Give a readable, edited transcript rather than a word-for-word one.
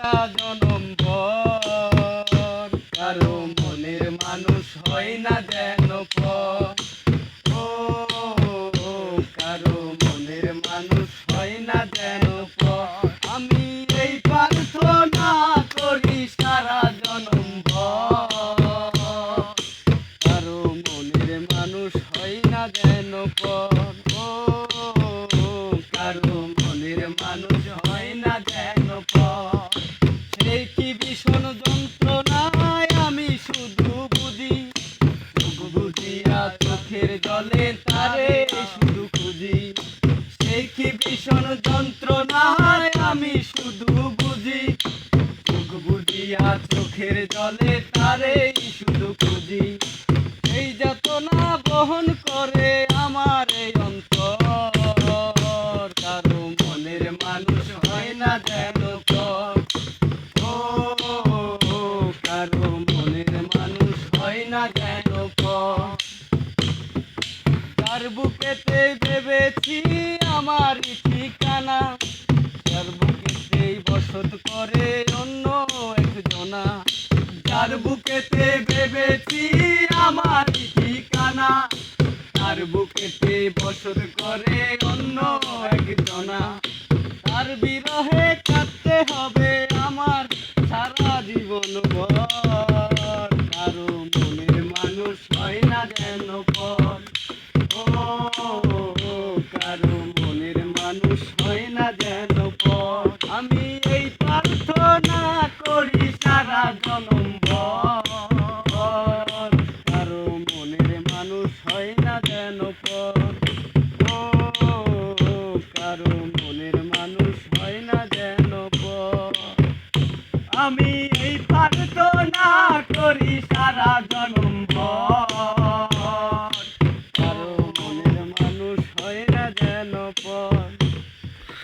সারা জনম ভর, কারো মনের মানুষ হয় না যেন পর। ও কারো মনের মানুষ হয় না যেন পর। আমি এই প্রার্থনা করি সারা জনম ভর, কারো মনের মানুষ হয় না যেন পর। ও কারো মনের মানুষ হয় না যেন পর। সেই কি ভীষণ যন্ত্রণায় আমি শুধু বুঝি, চোখ বুঝিয়া চোখের জলে তারে শুধু খুঁজি। সেই কি ভীষণ যন্ত্রণায় আমি শুধু বুঝি, চোখ বুঝিয়া চোখের জলে তারে শুধু খুঁজি। এই যাতনা বহন করে আমার এই অন্তর, কারো মনের মানুষ হয় না যেন পর। ও কারো মনের মানুষ হয় না যেন পর। যার বুকেতে ভেবেছি আমার ঠিকানা, যার বুকেতেই বসত করে অন্য একজনা। যার বুকেতে ভেবেছি আমার ঠিকানা, তার বুকেতে বসত করে অন্য একজনা। তার বিরহে কাটতে হবে আমার সারা জীবন ভর, কারো মনের মানুষ হয় না যেন পর। ও কারো মনের মানুষ হয় না যেন পর। আমি এই প্রার্থনা করি সারা জনম ভর, কারো মনের মানুষ হয় না যেন পর। ও কারো মনের মানুষ হয় না যেন পর। আমি